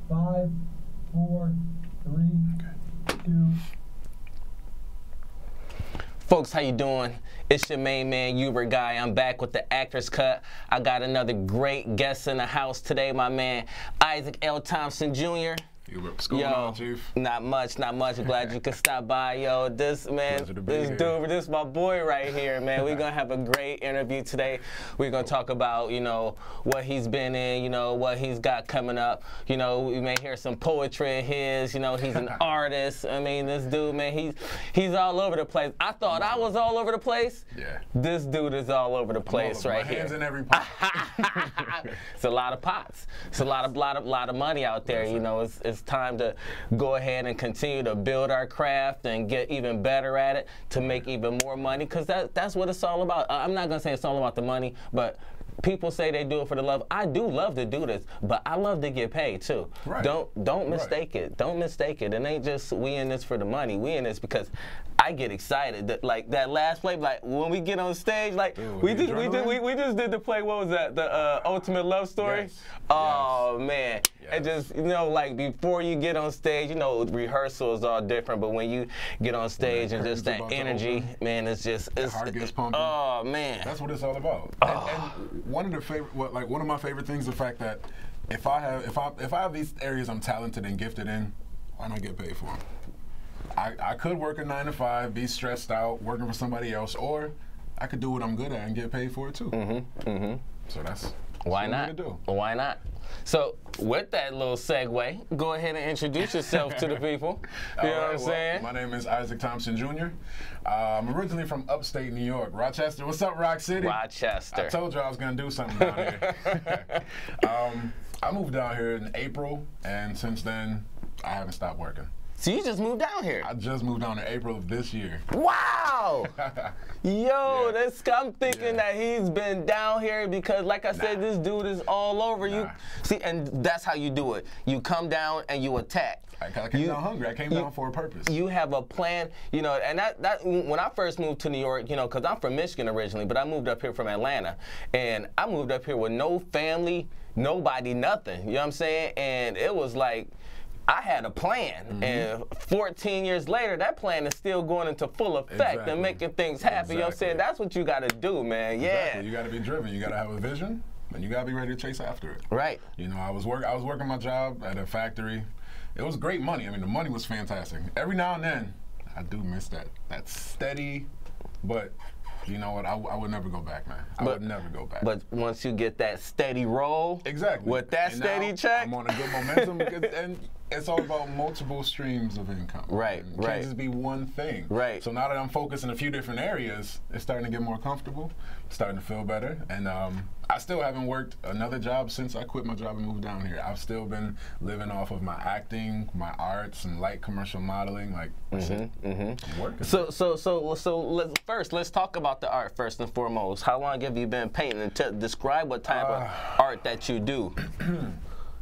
5, 4, 3, 2. Folks, how you doing? It's your main man, Hubert Guy. I'm back with the Actor's Cut. I got another great guest in the house today, my man, Isaac L. Thompson Jr. What's going on, Chief? Not much. Glad you could stop by, yo. This is my boy right here, man. We're gonna have a great interview today. We're gonna talk about, what he's been in, what he's got coming up. We may hear some poetry in his. He's an artist. I mean, this dude, man, he's all over the place. I thought I was all over the place. Yeah. This dude is all over the place right here. Hands in every pot. It's a lot of pots. It's a lot of money out there. It's time to go ahead and continue to build our craft and get even better at it to make even more money, because that's what it's all about. I'm not gonna say it's all about the money, but people say they do it for the love. I do love to do this, but I love to get paid too. Right. Don't mistake it. Don't mistake it. It ain't just we in this for the money. We in this because I get excited. That last play, like when we get on stage, we just did the play. What was that? The Ultimate Love Story. Yes. Oh man. Yes. And just before you get on stage, rehearsal is all different, but when you get on stage and just that energy, man, it's heart gets pumping. Oh man. That's what it's all about. Oh. And one of my favorite things, the fact that if I have these areas I'm talented and gifted in, why not get paid for them? I could work a 9 to 5, be stressed out, working for somebody else, or I could do what I'm good at and get paid for it too. So that's why not? Why not? So with that little segue, go ahead and introduce yourself to the people. You know what I'm saying? My name is Isaac Thompson Jr. I'm originally from upstate New York, Rochester. What's up, Rock City? Rochester. I told you I was gonna do something down here. I moved down here in April, and since then I haven't stopped working. So you just moved down here? I just moved down in April of this year. Wow! Yo, Yeah. I'm thinking that he's been down here because, like I said, this dude is all over you. See, and that's how you do it. You come down and you attack. I came down hungry. I came down for a purpose. You have a plan, and that when I first moved to New York, because I'm from Michigan originally, but I moved up here from Atlanta, and I moved up here with no family, nobody, nothing. You know what I'm saying? And it was like, I had a plan, and 14 years later, that plan is still going into full effect and making things happen. You know what I'm saying? That's what you got to do, man. Yeah. Exactly. You got to be driven. You got to have a vision, and you got to be ready to chase after it. Right. I was working my job at a factory. It was great money. I mean, the money was fantastic. Every now and then, I do miss that steady, but you know what? I would never go back, man. I would never go back. But once you get that steady roll, exactly, with that and steady now check, I'm on a good momentum, and it's all about multiple streams of income. Right, It can't just be one thing. Right. So now that I'm focused in a few different areas, it's starting to get more comfortable, starting to feel better, and I still haven't worked another job since I quit my job and moved down here. I've still been living off of my acting, my arts, and light commercial modeling, working. So let's talk about the art first and foremost. How long have you been painting? And describe what type of art that you do.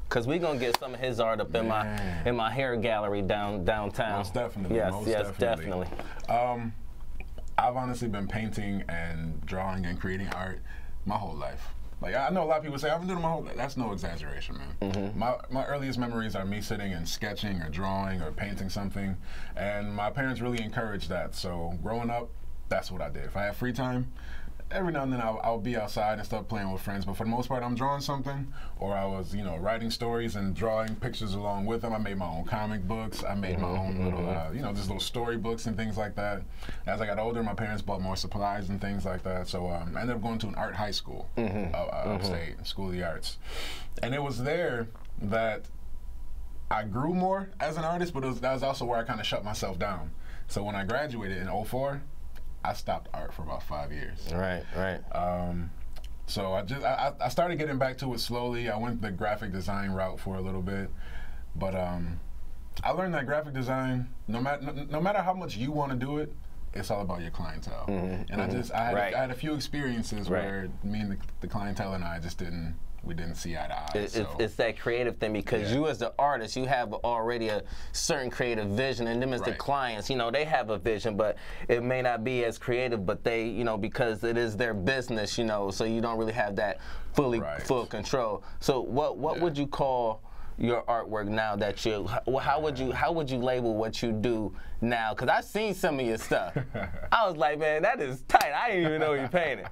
Because we're going to get some of his art up in my hair gallery downtown. Most definitely. Yes, definitely. I've honestly been painting and drawing and creating art my whole life. I know a lot of people say I've been doing it my whole life. That's no exaggeration, man. My earliest memories are me sitting and sketching or drawing or painting something, and my parents really encouraged that. So growing up, that's what I did. If I had free time, every now and then I'll be outside and start playing with friends, but for the most part I'm drawing something, or I was writing stories and drawing pictures along with them. I made my own comic books. I made my own little just little story books and things like that. As I got older, my parents bought more supplies and things like that, so I ended up going to an art high school upstate, School of the Arts, and it was there that I grew more as an artist, but that was also where I kind of shut myself down. So when I graduated in '04, I stopped art for about 5 years. Right. So I started getting back to it slowly. I went the graphic design route for a little bit, but I learned that graphic design, no matter how much you want to do it, it's all about your clientele. And I had a few experiences where me and the clientele and I just didn't see eye to eye. It's that creative thing, because you as the artist, you have already a certain creative vision, and them as the clients, they have a vision, but it may not be as creative, but they, because it is their business, so you don't really have that full control. So what would you call your artwork now that you? How would you label what you do now? Because I've seen some of your stuff. I was like, man, that is tight. I didn't even know you painted.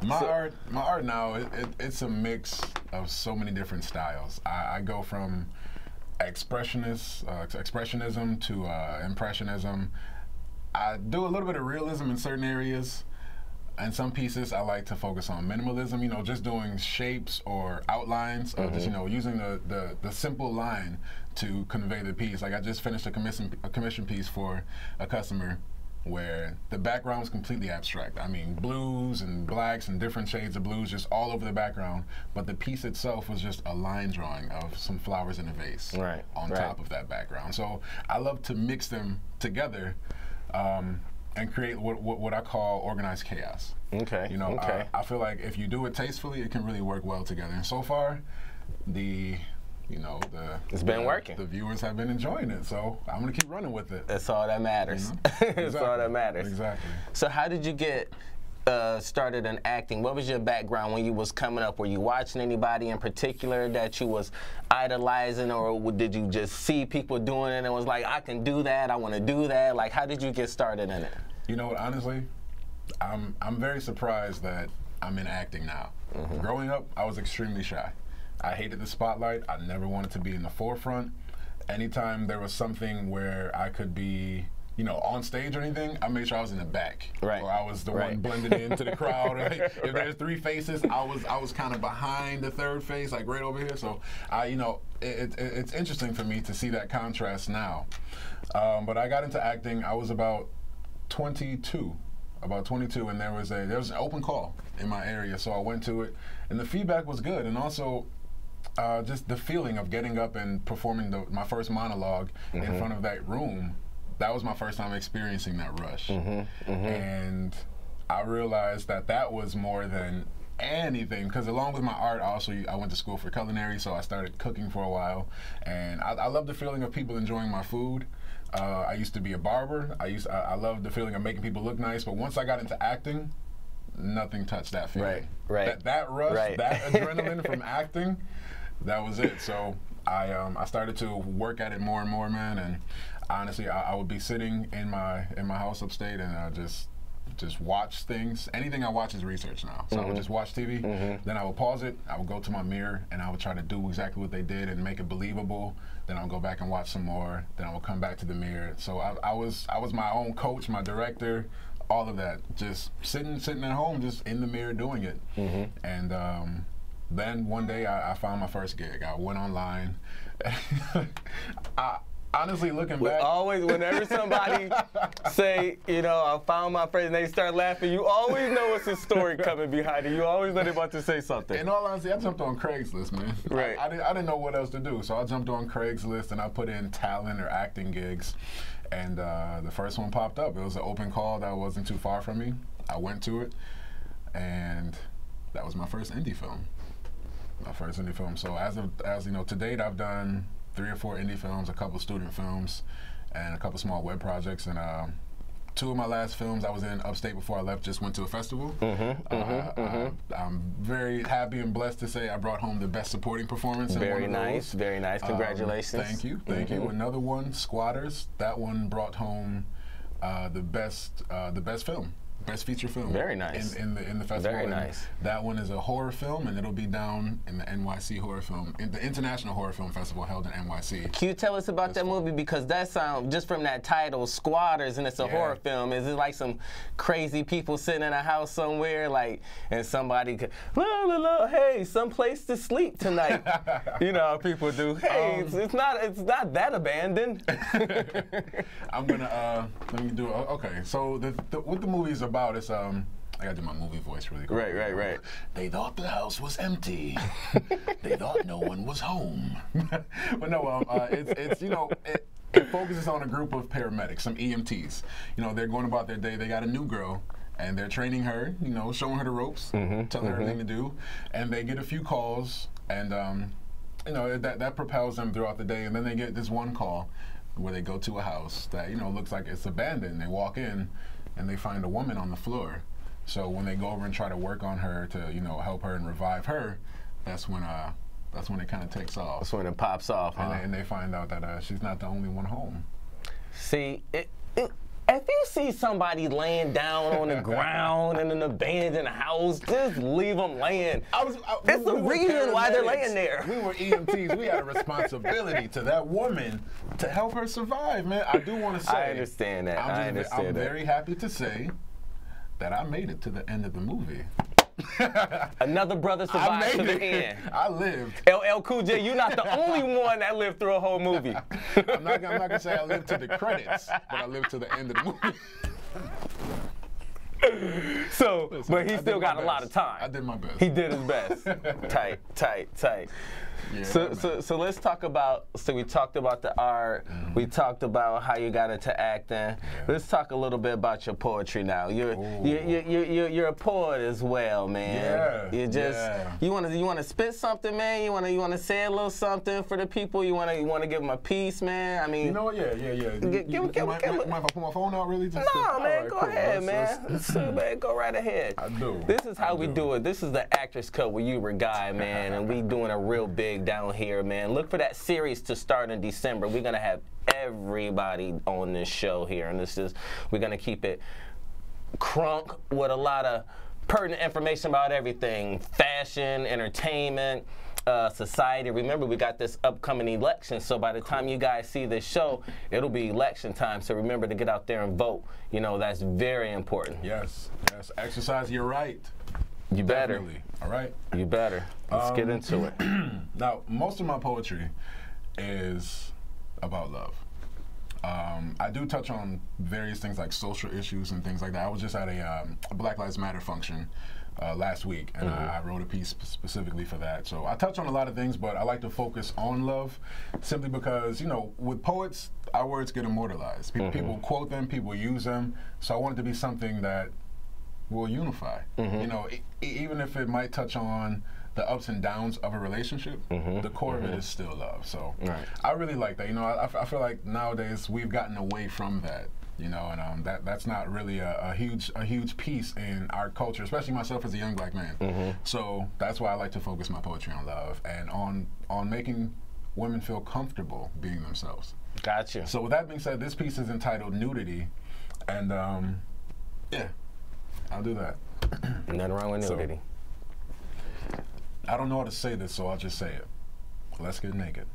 My art now, it's a mix of so many different styles. I go from expressionism to impressionism. I do a little bit of realism in certain areas. In some pieces, I like to focus on minimalism, you know, just doing shapes or outlines, or just, you know, using the simple line to convey the piece. Like I just finished a commission piece for a customer where the background was completely abstract. I mean, blues and blacks and different shades of blues just all over the background, but the piece itself was just a line drawing of some flowers in a vase on top of that background. So I love to mix them together and create what I call organized chaos. Okay. You know, I feel like if you do it tastefully, it can really work well together. And so far, it's been working. The viewers have been enjoying it, so I'm gonna keep running with it. That's all that matters. You know? That's all that matters. Exactly. So how did you get started in acting? What was your background when you was coming up? Were you watching anybody in particular that you was idolizing, or did you just see people doing it and was like, I can do that, I want to do that? Like, how did you get started in it? You know what, honestly, I'm very surprised that I'm in acting now. Growing up, I was extremely shy. I hated the spotlight. I never wanted to be in the forefront. Anytime there was something where I could be, you know, on stage or anything, I made sure I was in the back, or I was the one blended into the crowd. Or like, if there's 3 faces, I was kind of behind the 3rd face, like right over here. So you know, it's interesting for me to see that contrast now. But I got into acting. I was about 22, and there was an open call in my area, so I went to it, and the feedback was good, and also just the feeling of getting up and performing my first monologue in front of that room. That was my first time experiencing that rush. And I realized that was more than anything, because along with my art, I went to school for culinary, so I started cooking for a while. And I love the feeling of people enjoying my food. I used to be a barber. I love the feeling of making people look nice, but once I got into acting, nothing touched that feeling. That rush, that adrenaline from acting, that was it. So I started to work at it more and more, man, and honestly, I would be sitting in my house upstate, and I just watch things. Anything I watch is research now. So I would just watch TV, then I would pause it, I would go to my mirror, and I would try to do exactly what they did and make it believable. Then I would go back and watch some more, then I would come back to the mirror. So I was my own coach, my director, all of that. Just sitting at home, just in the mirror doing it. And then one day I found my first gig. I went online. Honestly, looking back, always whenever somebody say, you know, I found my friend, and they start laughing, you always know it's a story coming behind it. You always know they're about to say something. In all honesty, I jumped on Craigslist, man. I didn't know what else to do, so I jumped on Craigslist and I put in talent or acting gigs, and the first one popped up. It was an open call that wasn't too far from me. I went to it, and that was my first indie film. So as you know, to date, I've done 3 or 4 indie films, a couple student films, and a couple small web projects. And 2 of my last films I was in upstate before I left just went to a festival. I'm very happy and blessed to say I brought home the best supporting performance in one of those. Very nice. Congratulations. Thank you. Another one, Squatters. That one brought home the best film. Best feature film. Very nice. In the festival. Very nice. That one is a horror film, and it'll be down in the NYC Horror Film, in the International Horror Film Festival held in NYC. Can you tell us about that movie? Because that sounds, just from that title, Squatters, and it's a horror film. Is it like some crazy people sitting in a house somewhere, like, and somebody could, hey, someplace to sleep tonight? You know how people do. Hey, it's not that abandoned. I'm gonna let me do. Okay, so what the movie is about is I gotta do my movie voice really quick. Right. They thought the house was empty. They thought no one was home. But no, it's you know, it focuses on a group of paramedics, some EMTs. You know, they're going about their day. They got a new girl, and they're training her. You know, showing her the ropes, telling her everything to do, and they get a few calls, and you know, that propels them throughout the day. And then they get this one call where they go to a house that, you know, looks like it's abandoned. They walk in, and they find a woman on the floor. So when they go over and try to work on her to, you know, help her and revive her, that's when that's when it kind of takes off. That's when it pops off, huh? And they find out that she's not the only one home. See, if you see somebody laying down on the ground in an abandoned house, just leave them laying. It's the reason why they're laying there. We were EMTs. We had a responsibility to that woman to help her survive, man. I do want to say. I understand that. I'm very happy to say that I made it to the end of the movie. Another brother survived to the end. I lived. LL Cool J, you're not the only one that lived through a whole movie. I'm not gonna say I lived to the credits, but I lived to the end of the movie. So, listen, but he still got a lot of time. I did my best. He did his best. Tight. Yeah, so let's talk about. So we talked about the art. We talked about how you got into acting. Yeah. Let's talk a little bit about your poetry now. You're a poet as well, man. Yeah. You just you want to spit something, man. You want to say a little something for the people. You want to give them a piece, man. I mean, you know what? Yeah. Mind if I put my phone out, really? No, man. Right, go ahead, man. Man. Go right ahead. I do. This is how we do it. This is the Actors Cut with HUBERT Guy, man, and we doing a real big down here, man. Look for that series to start in December. We're gonna have everybody on this show here, and we're gonna keep it crunk with a lot of pertinent information about everything: fashion, entertainment, society. Remember, we got this upcoming election, so by the time you guys see this show, it'll be election time. So remember to get out there and vote. You know, that's very important. Yes. Exercise your right. You better. Definitely. All right. You better. Let's get into it. Now, most of my poetry is about love. I do touch on various things like social issues and things like that. I was just at a Black Lives Matter function last week, and I wrote a piece specifically for that. So I touch on a lot of things, but I like to focus on love simply because, you know, with poets, our words get immortalized. People quote them, people use them. So I want it to be something that will unify. You know, even if it might touch on the ups and downs of a relationship, the core of it is still love. So I really like that. You know, I feel like nowadays we've gotten away from that. You know, and that's not really a huge piece in our culture, especially myself as a young black man. So that's why I like to focus my poetry on love and on making women feel comfortable being themselves. Gotcha. So with that being said, this piece is entitled Nudity, and yeah, I'll do that. Nothing wrong with nudity. I don't know how to say this, so I'll just say it. Let's get naked.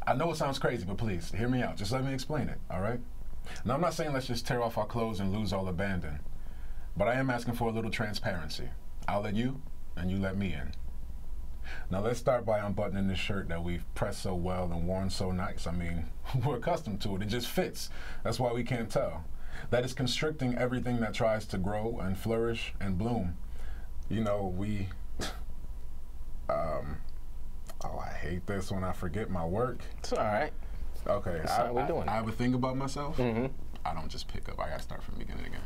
I know it sounds crazy, but please, hear me out. Just let me explain it, all right? Now, I'm not saying let's just tear off our clothes and lose all abandon, but I am asking for a little transparency. I'll let you, and you let me in. Now, let's start by unbuttoning this shirt that we've pressed so well and worn so nice. I mean, we're accustomed to it. It just fits. That's why we can't tell. That is constricting everything that tries to grow and flourish and bloom. You know, we... oh, I hate this when I forget my work. It's all right. Okay, I have a thing about myself. I don't just pick up. I gotta start from the beginning again.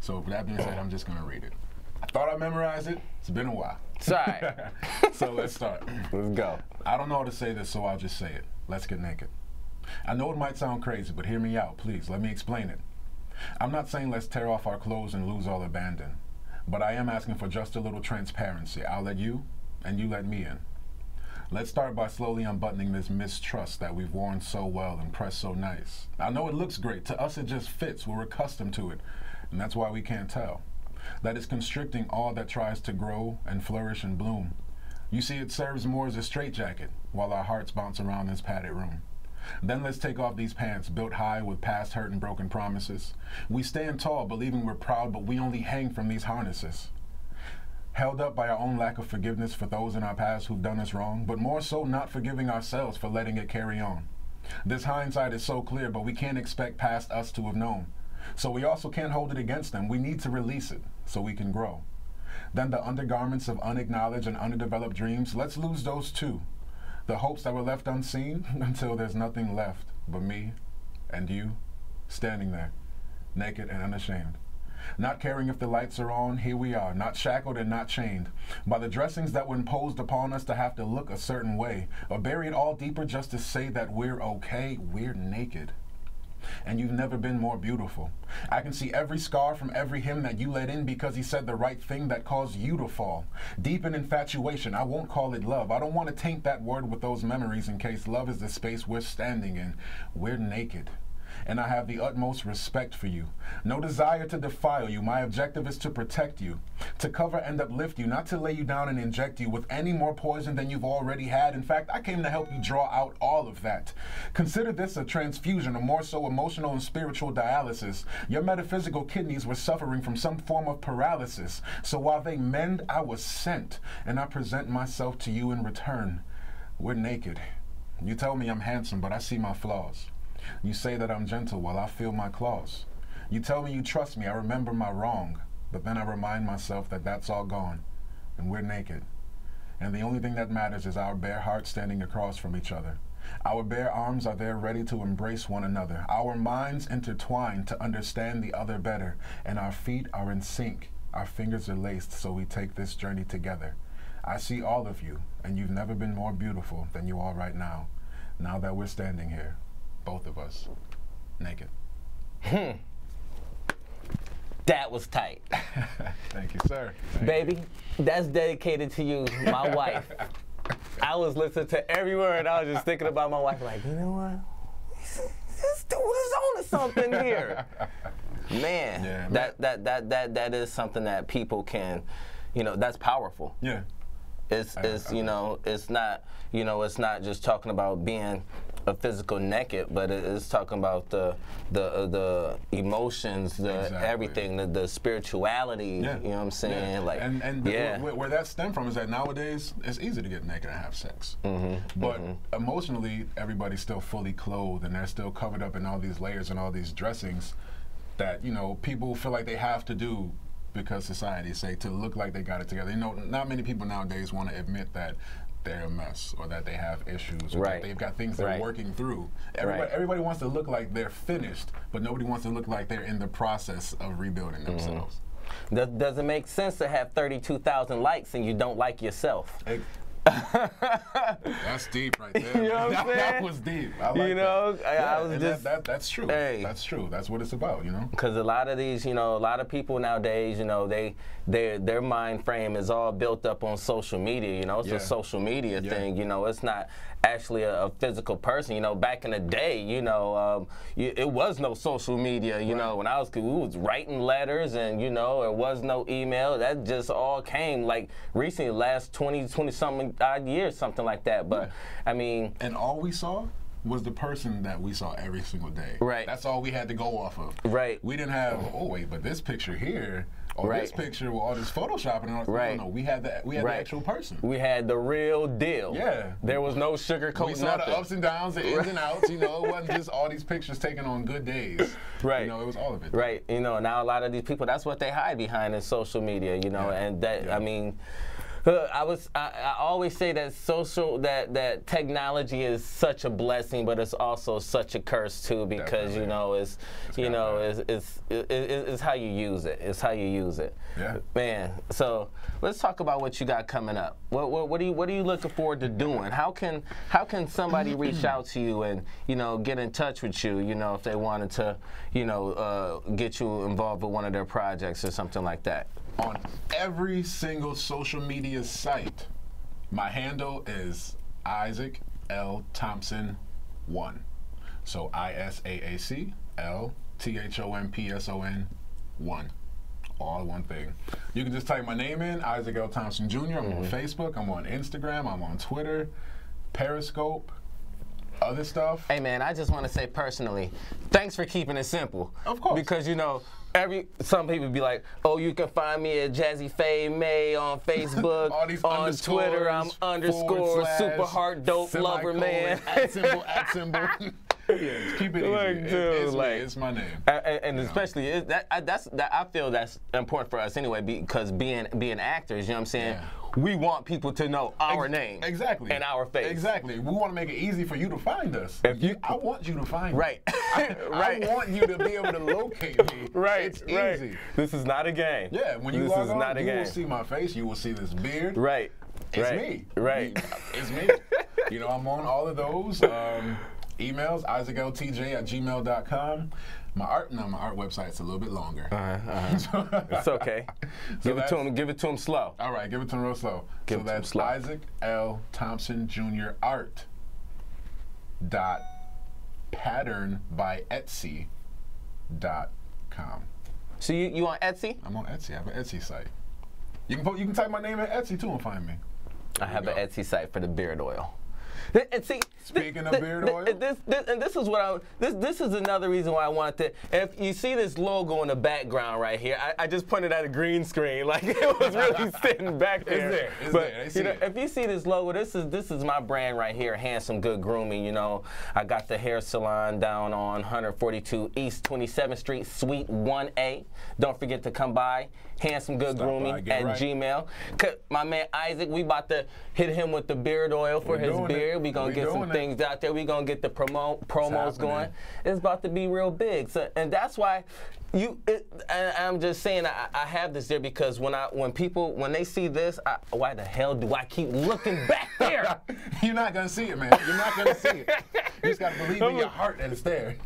So with that being said, I'm just gonna read it. I thought I memorized it. It's been a while. It's all right. So let's start. Let's go. I don't know how to say this, so I'll just say it. Let's get naked. I know it might sound crazy, but hear me out, please. Let me explain it. I'm not saying let's tear off our clothes and lose all abandon, but I am asking for just a little transparency. I'll let you, and you let me in. Let's start by slowly unbuttoning this mistrust that we've worn so well and pressed so nice. I know it looks great. To us, it just fits. We're accustomed to it, and that's why we can't tell. That is constricting all that tries to grow and flourish and bloom. You see, it serves more as a straitjacket while our hearts bounce around this padded room. Then let's take off these pants built high with past hurt and broken promises. We stand tall, believing we're proud, but we only hang from these harnesses. Held up by our own lack of forgiveness for those in our past who've done us wrong, but more so not forgiving ourselves for letting it carry on. This hindsight is so clear, but we can't expect past us to have known. So we also can't hold it against them. We need to release it so we can grow. Then the undergarments of unacknowledged and underdeveloped dreams, let's lose those too. The hopes that were left unseen until there's nothing left but me and you standing there, naked and unashamed. Not caring if the lights are on, here we are, not shackled and not chained by the dressings that were imposed upon us to have to look a certain way, or buried all deeper just to say that we're okay, we're naked. and you've never been more beautiful. I can see every scar from every hymn that you let in because he said the right thing that caused you to fall. Deep in infatuation, I won't call it love. I don't want to taint that word with those memories in case love is the space we're standing in. We're naked. And I have the utmost respect for you. No desire to defile you. My objective is to protect you, to cover and uplift you, not to lay you down and inject you with any more poison than you've already had. In fact, I came to help you draw out all of that. Consider this a transfusion, or more so emotional and spiritual dialysis. Your metaphysical kidneys were suffering from some form of paralysis. So while they mend, I was sent, and I present myself to you in return. We're naked. You tell me I'm handsome, but I see my flaws. You say that I'm gentle while I feel my claws. You tell me you trust me, I remember my wrong, but then I remind myself that that's all gone, and we're naked. And the only thing that matters is our bare hearts standing across from each other. Our bare arms are there ready to embrace one another. Our minds intertwined to understand the other better, and our feet are in sync. Our fingers are laced so we take this journey together. I see all of you, and you've never been more beautiful than you are right now. Now that we're standing here, both of us, naked. That was tight. Thank you, sir. Baby, that's dedicated to you, my wife. I was listening to every word. I was just thinking about my wife, like, you know what? This dude is on to something here. Man, yeah, that is something that people can, you know, that's powerful. Yeah. It's you know, it's not, you know, it's not just talking about being a physical naked, but it's talking about the emotions, everything, the spirituality. Yeah. You know what I'm saying? Yeah. Like, and where that stemmed from is that nowadays it's easy to get naked and have sex, but emotionally everybody's still fully clothed and they're still covered up in all these layers and all these dressings that, you know, people feel like they have to do because society say to look like they got it together. You know, not many people nowadays want to admit that they're a mess or that they have issues or that they've got things they're working through. Everybody wants to look like they're finished, but nobody wants to look like they're in the process of rebuilding themselves. Does it make sense to have 32,000 likes and you don't like yourself? That's deep right there. You know what I'm saying? That was deep. I like you know, that. I was just that's true. Hey. That's true. That's what it's about, you know. Because a lot of these, you know, a lot of people nowadays, you know, their mind frame is all built up on social media. You know, it's a social media thing. You know, it's not actually a physical person. You know, back in the day, you know, it was no social media. You know, when I was, we was writing letters, and you know, there was no email. That just all came like recently, last 20 something odd years, something like that. But I mean, and all we saw was the person that we saw every single day. Right. That's all we had to go off of. Right. We didn't have, oh wait, but this picture here, or this picture with all this photoshopping and all that. No, we had the actual person. We had the real deal. Yeah. There was no sugarcoat. We saw the ups and downs, the ins and outs. You know, it wasn't just all these pictures taken on good days. Right. You know, it was all of it. Right. You know, now a lot of these people, that's what they hide behind in social media. You know, and that I mean. I always say that that technology is such a blessing, but it's also such a curse too, because you know it's how you use it. It's how you use it. Yeah. Man. So let's talk about what you got coming up. What are you looking forward to doing? How can somebody reach out to you and, you know, get in touch with you? You know, if they wanted to, you know, get you involved with one of their projects or something like that. On every single social media site, my handle is Isaac L. Thompson 1. So ISAAC LTHOMPSON 1. All one thing. You can just type my name in, Isaac L. Thompson Jr. I'm on Facebook, I'm on Instagram, I'm on Twitter, Periscope, other stuff. Hey man, I just want to say personally, thanks for keeping it simple. Of course. Because, you know, some people be like, oh, you can find me at Jazzy Faye May on Facebook, on Twitter, I'm _ super heart dope lover man. @ symbol. Yeah, keep it easy. Like, dude, it's my name. And especially I feel that's important for us anyway, because being actors, you know what I'm saying? Yeah. We want people to know our name. Exactly. And our face. Exactly. We want to make it easy for you to find us. I want you to find me. Right. I want you to be able to locate me. Right. It's easy. This is not a game. Yeah, when you log on, you will see my face, you will see this beard. Right. It's me. Right. It's me. You know, I'm on all of those. emails, isaac.ltj@gmail.com. My art website's a little bit longer. It's okay. Give it to him slow. All right, give it to him real slow. Give so it to him that's slow. Isaac L. Thompson Jr. Art dot pattern by Etsy.com. So you on Etsy? I'm on Etsy. I have an Etsy site. You can type my name in Etsy too and find me. I have an Etsy site for the beard oil. And see, Speaking of beard oil, this is what this is another reason why I wanted to. If you see this logo in the background right here, I just pointed at a green screen, like it was really sitting back there. It's there. They see it. If you see this logo, this is my brand right here, Handsome Good Grooming. You know, I got the hair salon down on 142 East 27th Street, Suite 1A. Don't forget to come by. Handsome Good Grooming at Gmail. My man Isaac, we about to hit him with the beard oil for his beard. We gonna get some things out there. We gonna get the promos going. It's about to be real big. So, and that's why I'm just saying I have this there because when people they see this, why the hell do I keep looking back there? You're not gonna see it, man. You're not gonna see it. You just gotta believe in your heart that it's there.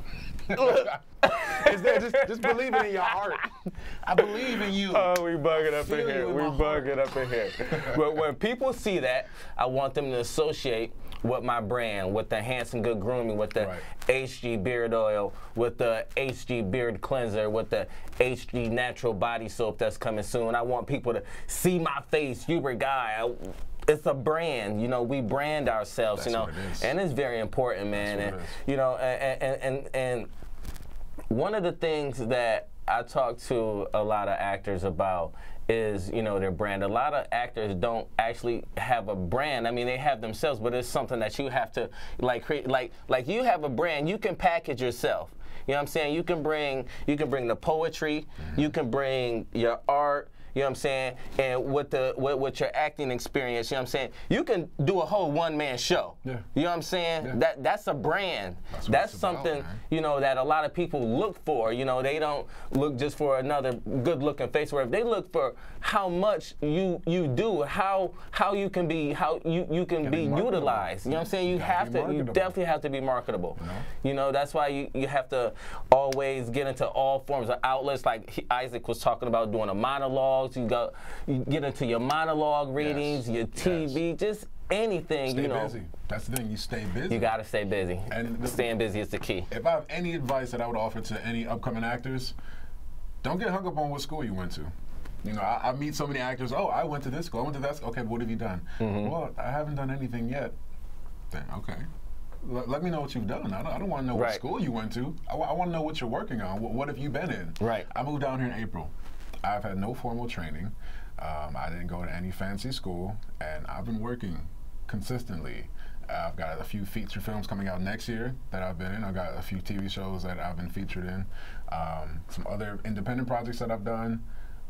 It's there. Just believe it in your heart. I believe in you. Oh, we bugging up in here. We bugging up in here. But when people see that, I want them to associate with my brand, with the Handsome Good Grooming, with the HG Beard Oil, with the HG Beard Cleanser, with the HG Natural Body Soap that's coming soon. I want people to see my face, Hubert Guy. It's a brand, you know. We brand ourselves, That's you know, what it is. and it's very important, man. And you know, and one of the things that I talk to a lot of actors about is, you know, their brand. A lot of actors don't actually have a brand. I mean, they have themselves, but it's something that you have to like create. Like you have a brand, you can package yourself. You know what I'm saying? You can bring the poetry, you can bring your art. You know what I'm saying? And with your acting experience, you know what I'm saying? You can do a whole one-man show. Yeah. You know what I'm saying? Yeah. That's a brand. That's something, you know, that a lot of people look for. You know, they don't look just for another good-looking face. Where if they look for how much you do, how you can be utilized. You know what I'm saying? You definitely have to be marketable. You know, that's why you have to always get into all forms of outlets. Like Isaac was talking about doing a monologue. You get into your monologue readings, your TV, just anything. Stay you know. busy. That's the thing. You stay busy. You gotta stay busy. And staying busy is the key. If I have any advice that I would offer to any upcoming actors, don't get hung up on what school you went to. You know, I meet so many actors. Oh, I went to this school. I went to that school. Okay, but what have you done? Well, I haven't done anything yet. Then okay. Let me know what you've done. I don't want to know what school you went to. I want to know what you're working on. What have you been in? Right. I moved down here in April. I've had no formal training. I didn't go to any fancy school, and I've been working consistently. I've got a few feature films coming out next year that I've been in. I've got a few TV shows that I've been featured in. Some other independent projects that I've done.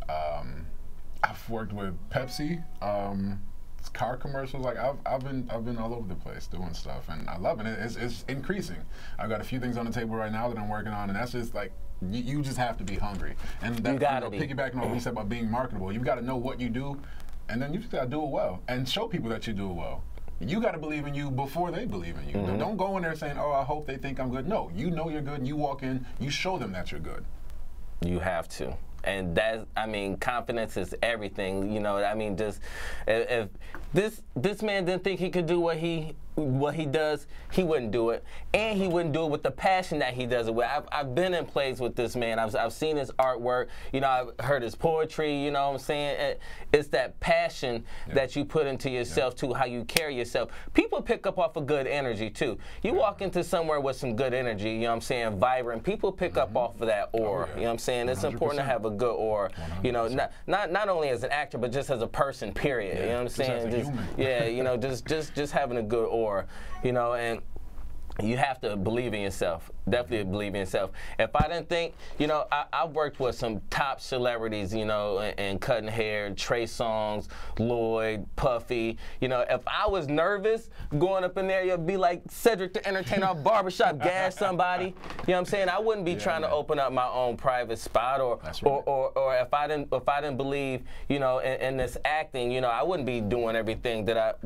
I've worked with Pepsi. Car commercials, like I've been all over the place doing stuff, and I love it. It's increasing. I've got a few things on the table right now that I'm working on, and that's just like you just have to be hungry. And that, piggybacking on what you said about being marketable, you've got to know what you do, and then you just got to do it well and show people that you do it well. You got to believe in you before they believe in you. Don't go in there saying, "Oh, I hope they think I'm good." No, you know you're good, and you walk in, you show them that you're good. You have to. And that, I mean, confidence is everything. You know, I mean, just if this man didn't think he could do what he does, he wouldn't do it, and he wouldn't do it with the passion that he does it with. I've been in plays with this man. I've seen his artwork. You know, I've heard his poetry. You know what I'm saying? It's that passion that you put into yourself too, how you carry yourself. People pick up off of good energy too. You walk into somewhere with some good energy. You know what I'm saying? Vibrant. People pick up off of that aura. You know what I'm saying? It's 100%. Important to have a good aura. 100%. You know, not only as an actor, but just as a person. Period. You know what I'm saying? Just as a human. Yeah. You know, just having a good aura. You know, and you have to believe in yourself. Definitely believe in yourself. If I didn't think, you know, I've worked with some top celebrities, you know, and cutting hair, Trey Songz, Lloyd, Puffy. You know, if I was nervous going up in there, you'd be like Cedric the Entertainer off Barbershop, gas somebody. You know what I'm saying? I wouldn't be trying to open up my own private spot, or if I didn't believe, you know, in this acting, you know, I wouldn't be doing everything that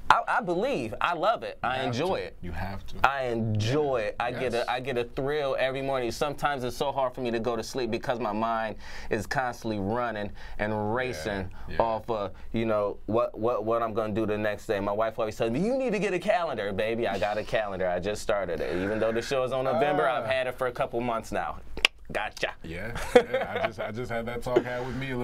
I believe. I love it. I enjoy it. You have to. I enjoy it. I get a thrill every morning. Sometimes it's so hard for me to go to sleep because my mind is constantly running and racing off of, you know, what I'm going to do the next day. My wife always tells me, you need to get a calendar, baby. I got a calendar. I just started it. Even though the show is on November, I've had it for a couple months now. Gotcha. Yeah. I just had that talk with me a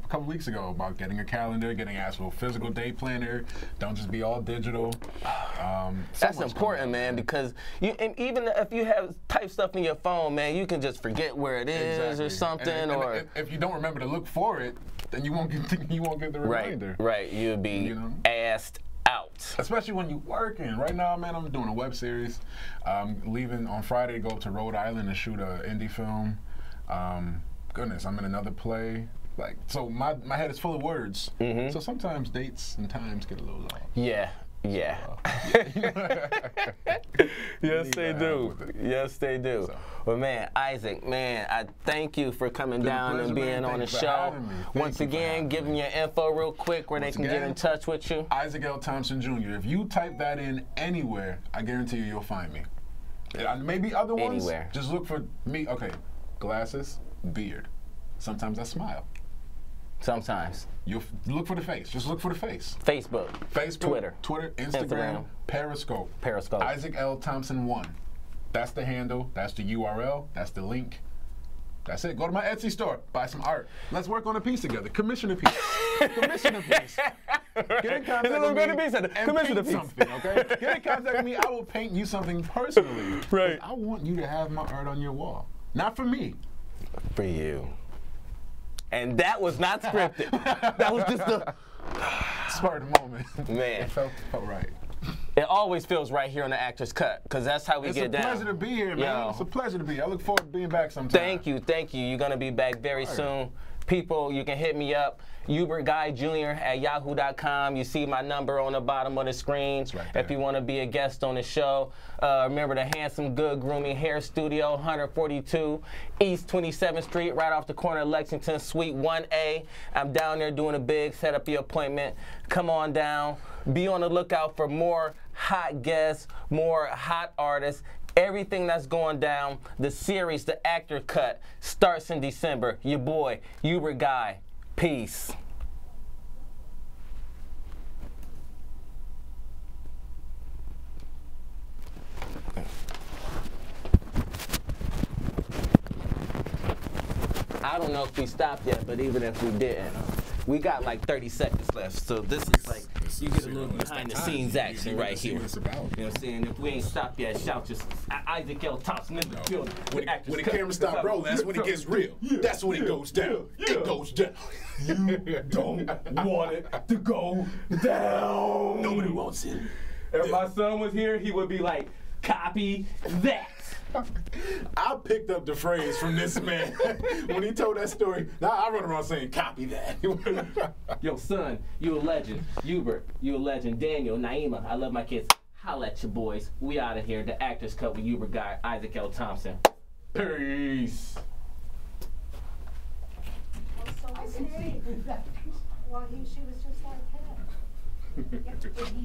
couple weeks ago about getting a calendar, getting actual physical day planner. Don't just be all digital. That's important, man, because even if you have type stuff in your phone, man, you can just forget where it is or something. And if you don't remember to look for it, then you won't get the reminder. Right. You'll be asked out. Especially when you're working. Right now, man, I'm doing a web series. Leaving on Friday to go up to Rhode Island to shoot an indie film. Goodness, I'm in another play. Like, so my head is full of words. So sometimes dates and times get a little off. Yeah. Yes, they do. Yes, they do. So. Well, man, Isaac, man, I thank you for coming down and being on the show. Once again, give them your info real quick where they can get in touch with you. Isaac L. Thompson Jr. If you type that in anywhere, I guarantee you'll find me. Maybe other ones. Anywhere. Just look for me. Okay, glasses, beard. Sometimes I smile. Sometimes. You look for the face. Just look for the face. Facebook, Twitter, Instagram, Periscope. Isaac L. Thompson 1. That's the handle. That's the URL. That's the link. That's it. Go to my Etsy store. Buy some art. Let's work on a piece together. Commission a piece. Commission a piece. Get in contact with me and paint something, okay? Get in contact with me. I will paint you something personally. Right. I want you to have my art on your wall. Not for me. For you. And that was not scripted. That was just a spur of the moment. Man. It felt right. It always feels right here on the Actor's Cut, because that's how we get down. It's a pleasure to be here, man. Yo. It's a pleasure to be here. I look forward to being back sometime. Thank you. You're going to be back very soon. People, you can hit me up, Hubert Guy Jr. at yahoo.com. You see my number on the bottom of the screen if you want to be a guest on the show. Remember the Handsome Good Grooming Hair Studio, 142 East 27th Street, right off the corner of Lexington, Suite 1A. I'm down there doing a big, set up your appointment. Come on down. Be on the lookout for more hot guests, more hot artists. Everything that's going down, the series, the Actor Cut, starts in December. Your boy, Hubert Guy. Peace. I don't know if we stopped yet, but even if we didn't, we got like 30 seconds left. So this is like, you get a little behind the scenes action right here. You know what I'm saying? If we ain't stopped yet, shout just Isaac L. Thompson in the building. When the camera stop rolling, that's when it gets real. That's when it goes down. It goes down. You don't want it to go down. Nobody wants it. If my son was here, he would be like, copy that. I picked up the phrase from this man when he told that story. Now I run around saying, copy that. Yo, son, you a legend. Hubert, you a legend. Daniel, Naima, I love my kids. Holla at your boys. We out of here. The Actor's Cut with Hubert Guy, Isaac L. Thompson. Peace. Well, she was just like that.